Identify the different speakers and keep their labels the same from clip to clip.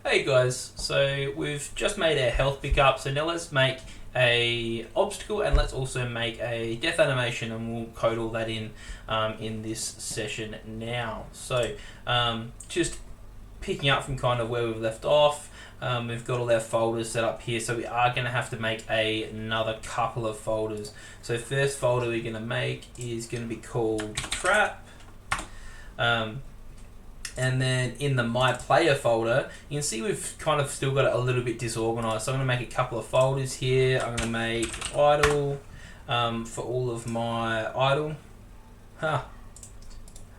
Speaker 1: Hey guys, so we've just made our health pickup, so now let's make a obstacle and let's also make a death animation, and we'll code all that in this session now. So just picking up from kind of where we've left off, we've got all our folders set up here, so we are going to have to make another couple of folders. So first folder we're going to make is going to be called trap. And then in the My Player folder, you can see we've kind of still got it a little bit disorganized. So I'm going to make a couple of folders here. I'm going to make idle for all of my idle.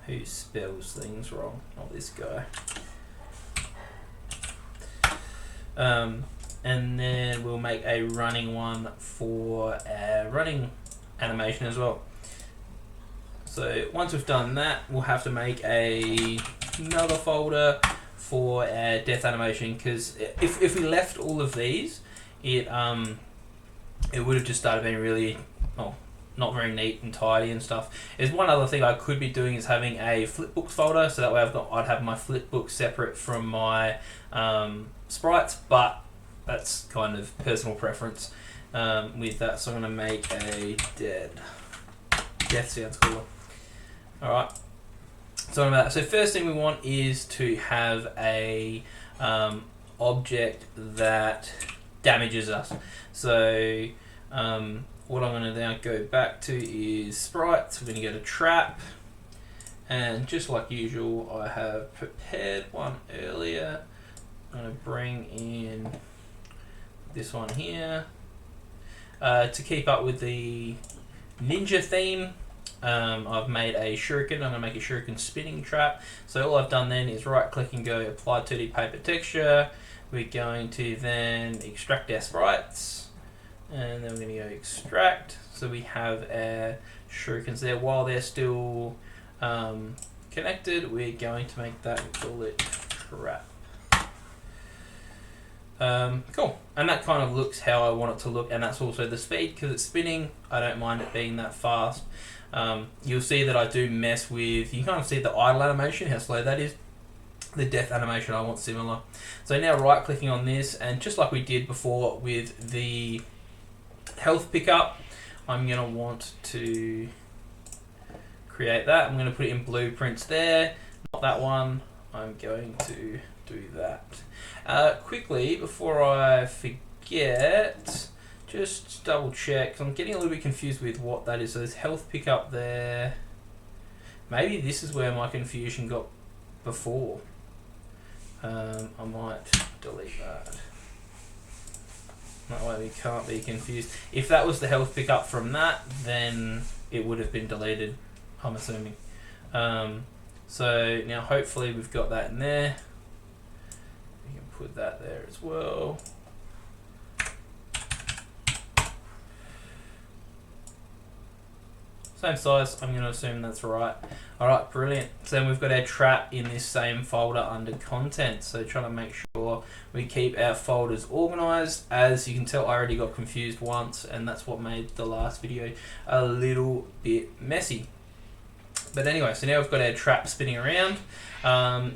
Speaker 1: Who spells things wrong? Not this guy. And then we'll make a running one for our running animation as well. So once we've done that, we'll have to make another folder for our death animation, because if we left all of these, it would have just started being really, not very neat and tidy and stuff. There's one other thing I could be doing is having a flipbooks folder, so that way I'd have my flipbook separate from my sprites, but that's kind of personal preference with that. So I'm going to make a death sounds cooler. Alright, so first thing we want is to have a object that damages us. So what I'm going to now go back to is sprites. We're going to go to trap, and just like usual I have prepared one earlier. I'm going to bring in this one here to keep up with the ninja theme. I've made a shuriken. I'm going to make a shuriken spinning trap. So all I've done then is right click and go apply 2D paper texture. We're going to then extract our sprites, and then we're going to go extract. So we have our shurikens there. While they're still connected, we're going to make that and call it trap. Cool, and that kind of looks how I want it to look, and that's also the speed because it's spinning. I don't mind it being that fast. You'll see that I do mess with, you kind of see the idle animation, how slow that is. The death animation I want similar. So now right clicking on this, and just like we did before with the health pickup, I'm going to want to create that. I'm going to put it in blueprints there, not that one. I'm going to do that. Quickly, before I forget, just double check, 'cause I'm getting a little bit confused with what that is. So there's health pickup there. Maybe this is where my confusion got before. I might delete that. That way we can't be confused. If that was the health pickup from that, then it would have been deleted, I'm assuming. So now hopefully we've got that in there. We can put that there as well. Same size, I'm going to assume that's right. Alright, brilliant. So then we've got our trap in this same folder under content. So trying to make sure we keep our folders organized. As you can tell, I already got confused once, and that's what made the last video a little bit messy. But anyway, so now we've got our trap spinning around.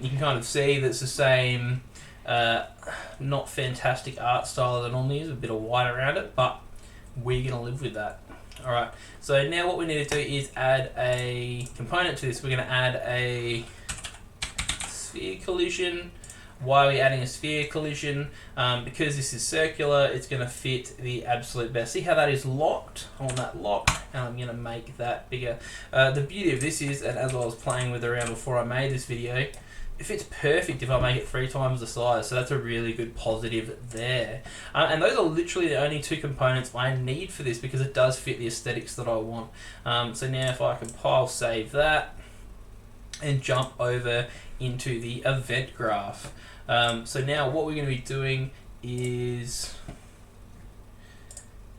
Speaker 1: You can kind of see that it's the same, not fantastic art style that it normally is, a bit of white around it, but we're going to live with that. Alright, so now what we need to do is add a component to this. We're going to add a sphere collision. Why are we adding a sphere collision? Because this is circular, it's going to fit the absolute best. See how that is locked on that lock? And I'm going to make that bigger. The beauty of this is, and as I was playing with around before I made this video, it fits perfect if I make it 3 times the size, so that's a really good positive there. And those are literally the only 2 components I need for this, because it does fit the aesthetics that I want. So now if I compile, save that, and jump over into the event graph. So now what we're going to be doing is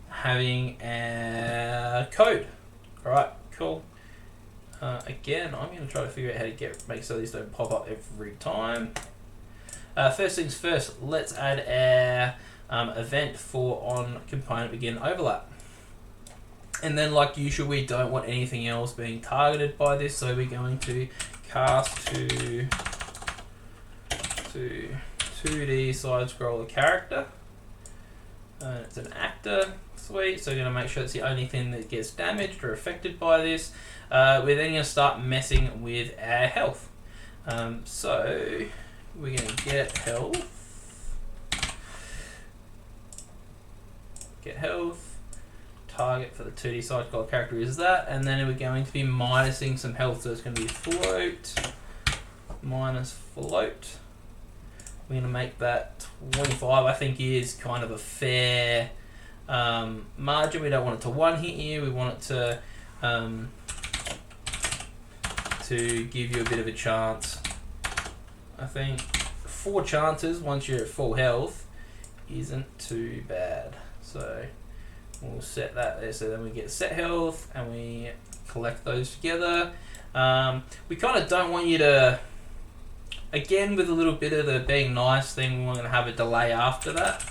Speaker 1: having our code. Alright, cool. Again, I'm going to try to figure out how to make so these don't pop up every time. First things first, let's add our event for on component begin overlap. And then like usual, we don't want anything else being targeted by this, so we're going to cast to 2D side scroller character. It's an actor. Sweet. So we're going to make sure it's the only thing that gets damaged or affected by this. We're then going to start messing with our health. So we're going to get health. Get health. Target for the 2D side scroller character is that, and then we're going to be minusing some health. So it's going to be float minus float. We're going to make that 25. I think is kind of a fair margin. We don't want it to one hit you. We want it to give you a bit of a chance. I think 4 chances once you're at full health isn't too bad. So we'll set that there. So then we get set health and we collect those together. We kind of don't want you to, again, with a little bit of the being nice thing, we want to have a delay after that.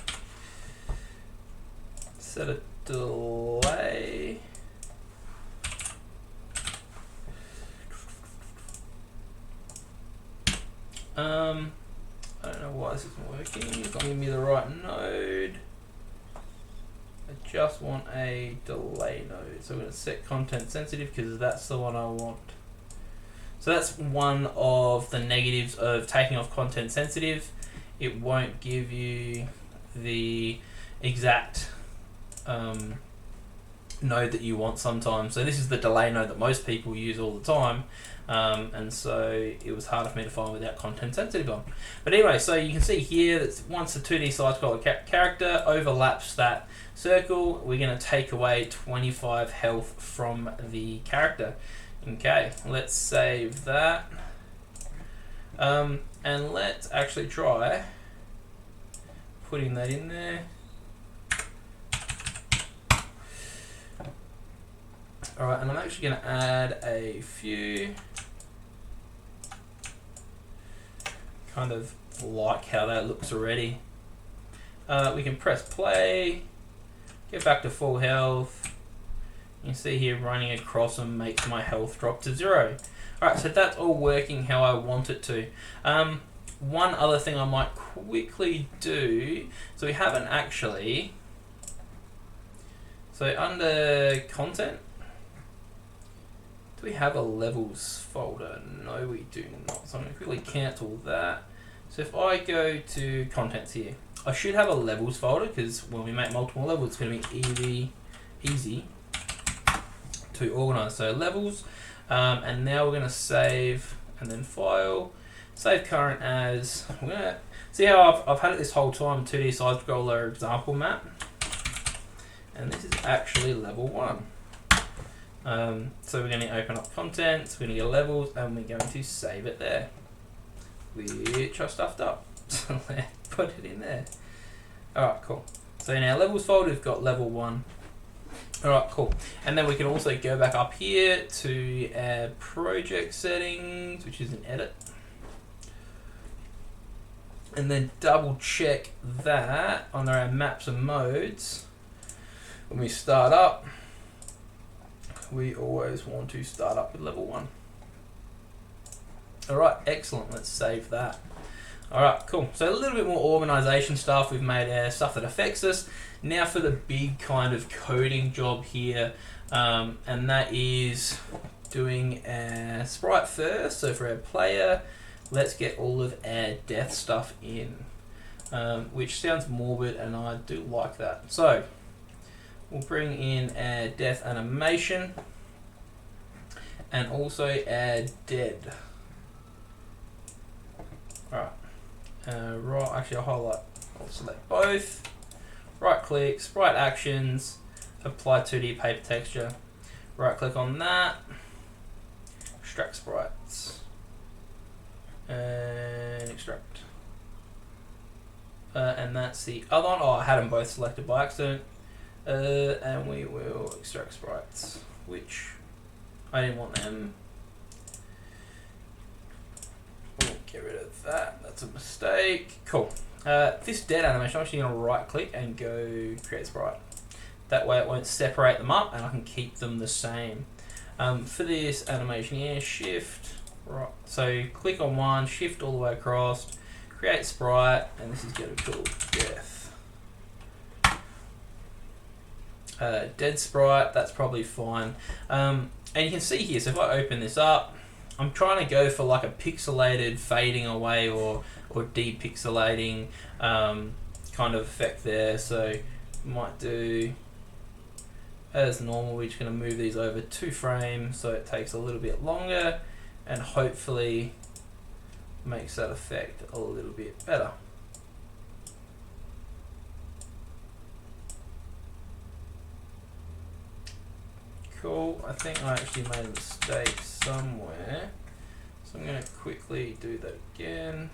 Speaker 1: Set a delay. I don't know why this isn't working. It's not giving me the right node. I just want a delay node. So I'm going to set content sensitive because that's the one I want. So that's one of the negatives of taking off content sensitive. It won't give you the exact node that you want sometimes. So this is the delay node that most people use all the time. And so it was harder for me to find without content sensitive on. But anyway, so you can see here that once the 2D side scroller character overlaps that circle, we're going to take away 25 health from the character. Okay, let's save that. And let's actually try putting that in there. Alright, and I'm actually going to add a few. Kind of like how that looks already. We can press play, get back to full health. You can see here running across them makes my health drop to 0. Alright, so that's all working how I want it to. One other thing I might quickly do, so we haven't actually, so under content, do we have a levels folder? No, we do not. So I'm going to quickly cancel that. So if I go to contents here, I should have a levels folder because when we make multiple levels, it's going to be easy to organize. So levels, and now we're going to save and then file, save current as. We're going to see how I've had it this whole time. 2D side scroller example map, and this is actually level 1. So we're going to open up contents, we're going to go levels, and we're going to save it there, which I stuffed up. So let's put it in there. Alright, cool. So in our levels folder, we've got level 1. Alright, cool. And then we can also go back up here to our project settings, which is in edit. And then double check that on our maps and modes. When we start up, we always want to start up with level 1. Alright, excellent. Let's save that. Alright, cool. So a little bit more organization stuff. We've made our stuff that affects us. Now for the big kind of coding job here, and that is doing our sprite first. So for our player, let's get all of our death stuff in, which sounds morbid, and I do like that. So we'll bring in our death animation and also our dead. Alright, right, actually I'll select both, right click, sprite actions, apply 2D paper texture, right click on that, extract sprites, and extract. And that's the other one. Oh, I had them both selected by accident. And we will extract sprites, which I didn't want them. We'll get rid of that. That's a mistake. Cool. This dead animation, I'm actually going to right click and go create sprite. That way it won't separate them up and I can keep them the same. For this animation here, shift, right. So click on one, shift all the way across, create sprite, and this is going to be called death. Dead sprite, that's probably fine. And you can see here, so if I open this up, I'm trying to go for like a pixelated fading away or depixelating kind of effect there. So might do as normal. We're just going to move these over 2 frames so it takes a little bit longer and hopefully makes that effect a little bit better. Cool. I think I actually made a mistake somewhere, so I'm going to quickly do that again.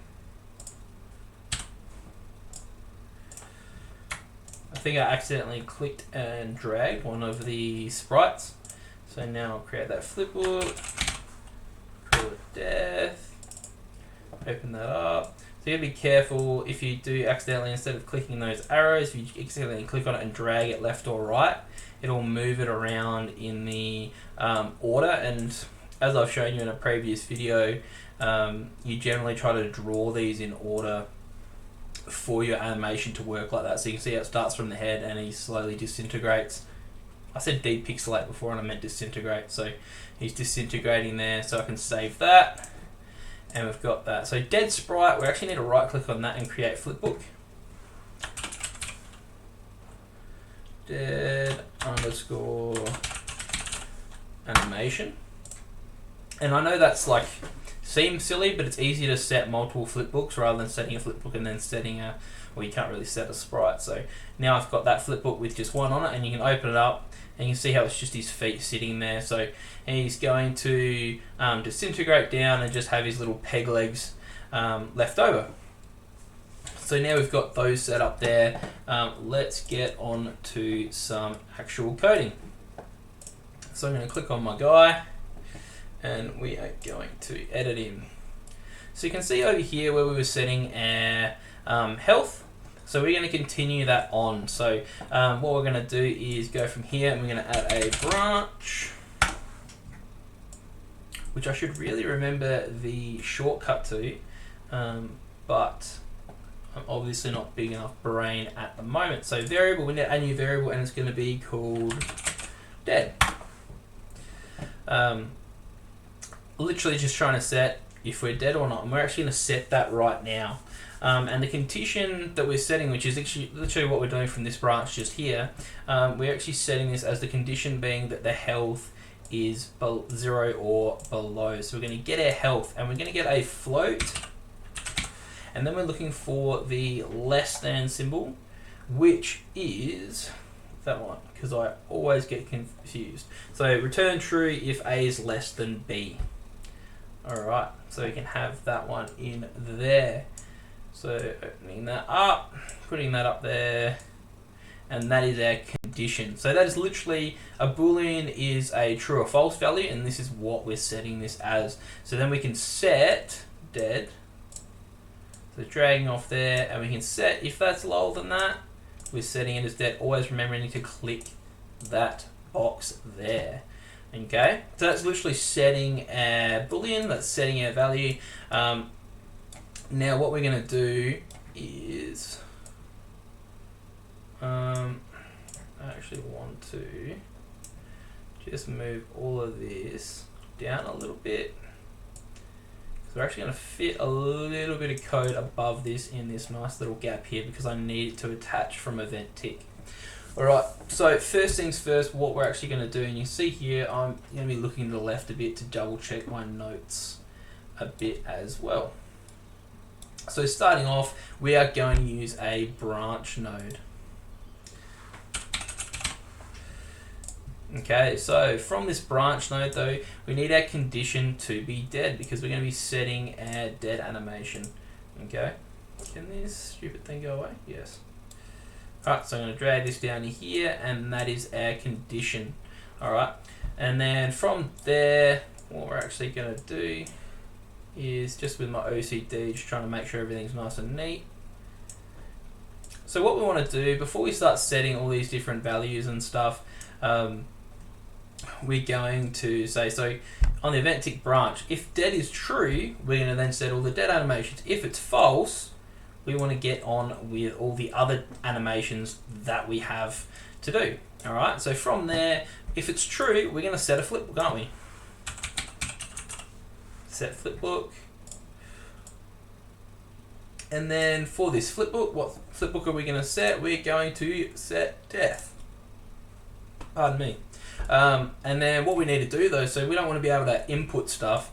Speaker 1: I think I accidentally clicked and dragged one of the sprites, so now I'll create that flipbook, call it death, open that up. So you gotta be careful if you do accidentally, instead of clicking those arrows, if you accidentally click on it and drag it left or right, it'll move it around in the order. And as I've shown you in a previous video, you generally try to draw these in order for your animation to work like that. So you can see how it starts from the head and he slowly disintegrates. I said depixelate before and I meant disintegrate, so he's disintegrating there. So I can save that, and we've got that. So dead sprite, we actually need to right click on that and create flipbook. Dead underscore animation. And I know that's like seems silly, but it's easier to set multiple flipbooks rather than setting a flipbook and then setting a, well, you can't really set a sprite. So now I've got that flipbook with just one on it, and you can open it up and you can see how it's just his feet sitting there. So he's going to disintegrate down and just have his little peg legs left over. So now we've got those set up there. Let's get on to some actual coding. So I'm going to click on my guy, and we are going to edit him. So you can see over here where we were setting our health. So we're going to continue that on. So what we're going to do is go from here and we're going to add a branch, which I should really remember the shortcut to, but I'm obviously not big enough brain at the moment. So variable, we need a new variable, and it's going to be called dead. Literally just trying to set if we're dead or not, and we're actually going to set that right now. And the condition that we're setting, which is actually literally what we're doing from this branch just here, we're actually setting this as the condition being that the health is 0 or below. So we're going to get our health, and we're going to get a float, and then we're looking for the less than symbol, which is that one, because I always get confused. So return true if A is less than B. Alright, so we can have that one in there. So opening that up, putting that up there, and that is our condition. So that is literally, a boolean is a true or false value, and this is what we're setting this as. So then we can set dead, so dragging off there, and we can set, if that's lower than that, we're setting it as dead, always remembering to click that box there. Okay, so that's literally setting our boolean, that's setting our value. Now what we're going to do is, I actually want to just move all of this down a little bit. So we're actually going to fit a little bit of code above this in this nice little gap here, because I need it to attach from event tick. Alright, so first things first, what we're actually going to do, and you see here, I'm going to be looking to the left a bit to double check my notes a bit as well. So starting off, we are going to use a branch node. Okay, so from this branch node though, we need our condition to be dead, because we're going to be setting our dead animation. Okay, can this stupid thing go away? Yes. Alright, so I'm going to drag this down here, and that is our condition. Alright, and then from there, what we're actually going to do is, just with my OCD, just trying to make sure everything's nice and neat. So what we want to do, before we start setting all these different values and stuff, we're going to say, so on the event tick branch, if dead is true, we're going to then set all the dead animations. If it's false, we want to get on with all the other animations that we have to do. All right, so from there, if it's true, we're going to set a flipbook, aren't we? Set flipbook. And then for this flipbook, what flipbook are we going to set? We're going to set death. Pardon me. And then what we need to do though, so we don't want to be able to input stuff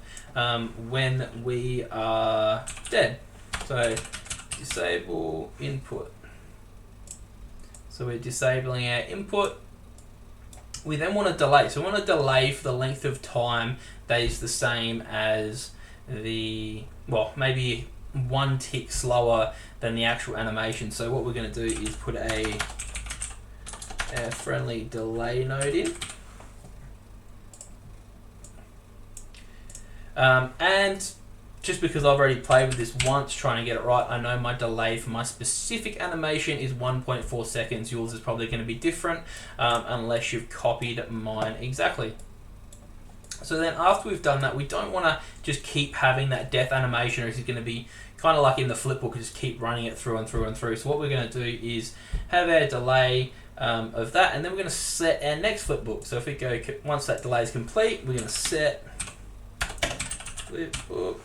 Speaker 1: when we are dead. So disable input. So we're disabling our input. We then want to delay. So we want to delay for the length of time that is the same as the, well, maybe one tick slower than the actual animation. So what we're going to do is put a friendly delay node in. And just because I've already played with this once trying to get it right, I know my delay for my specific animation is 1.4 seconds. Yours is probably going to be different unless you've copied mine exactly. So then after we've done that, we don't want to just keep having that death animation, or it's going to be kind of like in the flipbook, just keep running it through and through and through. So what we're going to do is have our delay of that, and then we're going to set our next flipbook. So if we go, once that delay is complete, we're going to set flipbook.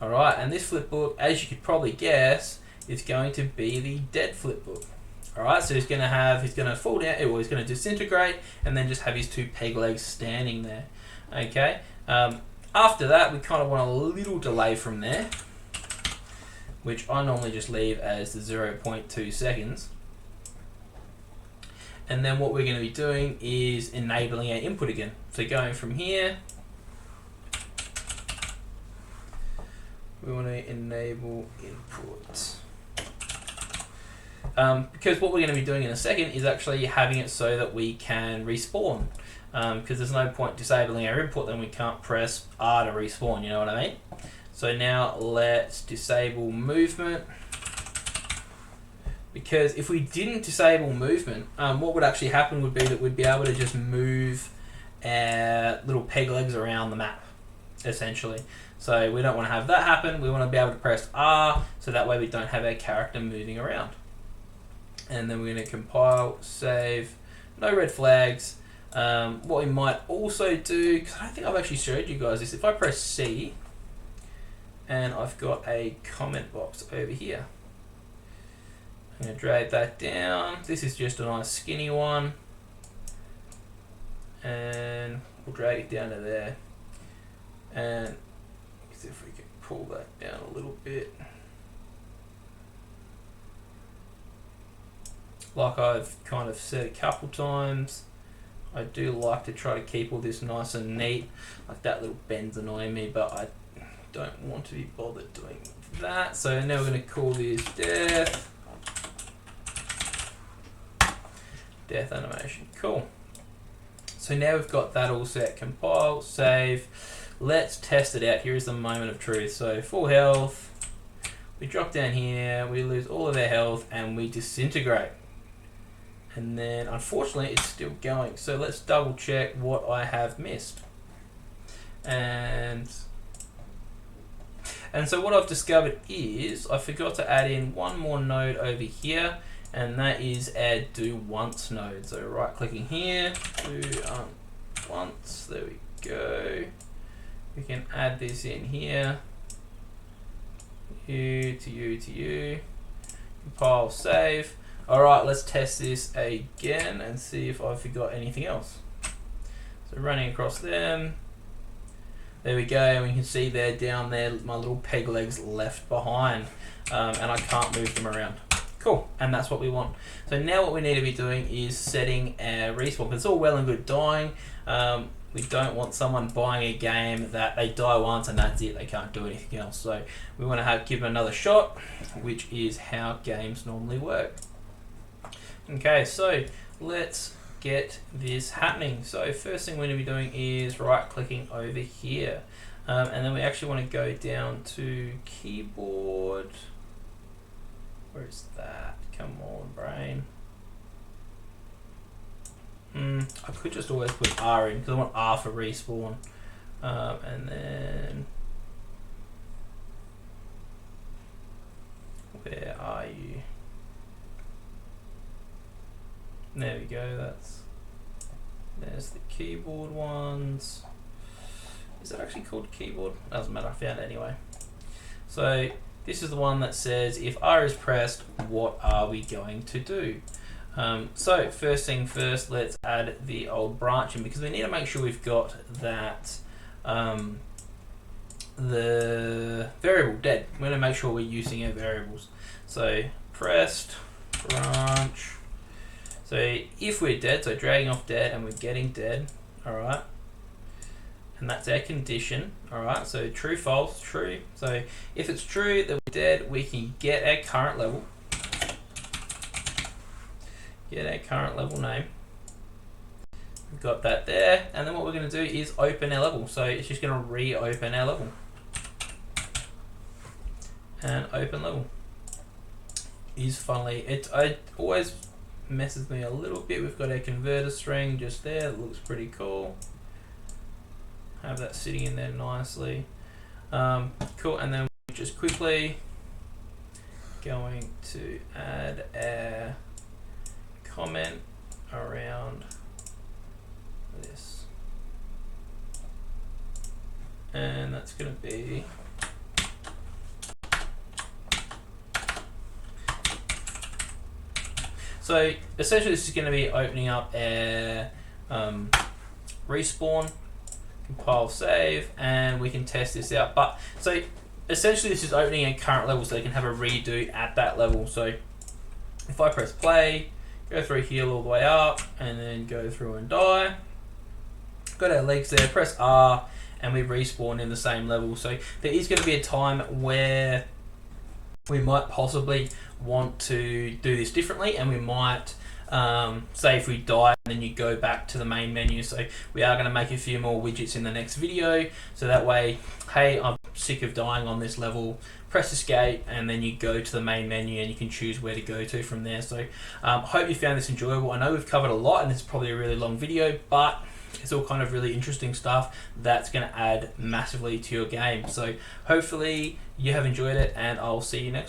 Speaker 1: All right, and this flipbook, as you could probably guess, is going to be the dead flipbook. All right, so he's going to fall down, or he's going to disintegrate, and then just have his two peg legs standing there. Okay. After that, we kind of want a little delay from there, which I normally just leave as the 0.2 seconds. And then what we're going to be doing is enabling our input again. So going from here, we want to enable input. Because what we're going to be doing in a second is actually having it so that we can respawn. Because there's no point disabling our input, then we can't press R to respawn, you know what I mean? So now let's disable movement. Because if we didn't disable movement, what would actually happen would be that we'd be able to just move our little peg legs around the map, essentially. So we don't want to have that happen. We want to be able to press R, so that way we don't have our character moving around. And then we're going to compile, save, no red flags. What we might also do, because I don't think I've actually showed you guys this, if I press C, and I've got a comment box over here. I'm going to drag that down. This is just a nice skinny one. And we'll drag it down to there. And see if we can pull that down a little bit. Like I've kind of said a couple times, I do like to try to keep all this nice and neat. Like that little bend's annoying me, but I don't want to be bothered doing that. So now we're going to call this death. Death animation. Cool. So now we've got that all set. Compile, save. Let's test it out. Here is the moment of truth. So full health. We drop down here. We lose all of our health and we disintegrate. And then unfortunately it's still going. So let's double check what I have missed. And so what I've discovered is I forgot to add in one more node over here, and that is our do once node. So right clicking here, do once, there we go. We can add this in here, you to you to you, compile, save. All right, let's test this again and see if I forgot anything else. So running across them, there we go, and we can see there down there my little peg legs left behind, and I can't move them around. Cool, and that's what we want. So now what we need to be doing is setting our respawn. It's all well and good dying. We don't want someone buying a game that they die once and that's it, they can't do anything else. So we want to give them another shot, which is how games normally work. Okay, so let's get this happening. So first thing we're going to be doing is right clicking over here, and then we actually want to go down to keyboard. Where is that? Come on, brain. I could just always put R in because I want R for respawn, and then There we go, there's the keyboard ones. Is that actually called keyboard? Doesn't matter, I found it anyway. So this is the one that says if R is pressed, what are we going to do? So first thing first, let's add the old branching, because we need to make sure we've got that the variable dead. We're going to make sure we're using our variables. So pressed branch. So if we're dead, so dragging off dead and we're getting dead, all right. And that's our condition, all right. So true, false, true. So if it's true that we're dead, we can get our current level. Get our current level name. We've got that there, and then what we're going to do is open our level. So it's just going to reopen our level. And open level is funnily, it always messes me a little bit. We've got our converter string just there. That looks pretty cool. Have that sitting in there nicely. Cool, and then we're just quickly going to add our comment around this, and that's going to be so essentially this is going to be opening up our respawn, compile, save, and we can test this out. But so essentially this is opening a current level so they can have a redo at that level. So if I press play, go through heal all the way up, and then go through and die. Got our legs there, press R, and we respawn in the same level. So there is going to be a time where we might possibly want to do this differently, and we might say if we die and then you go back to the main menu. So we are going to make a few more widgets in the next video, so that way, hey, I'm sick of dying on this level, press escape, and then you go to the main menu and you can choose where to go to from there. So hope you found this enjoyable. I know we've covered a lot and it's probably a really long video, but it's all kind of really interesting stuff that's going to add massively to your game. So hopefully you have enjoyed it, and I'll see you next time.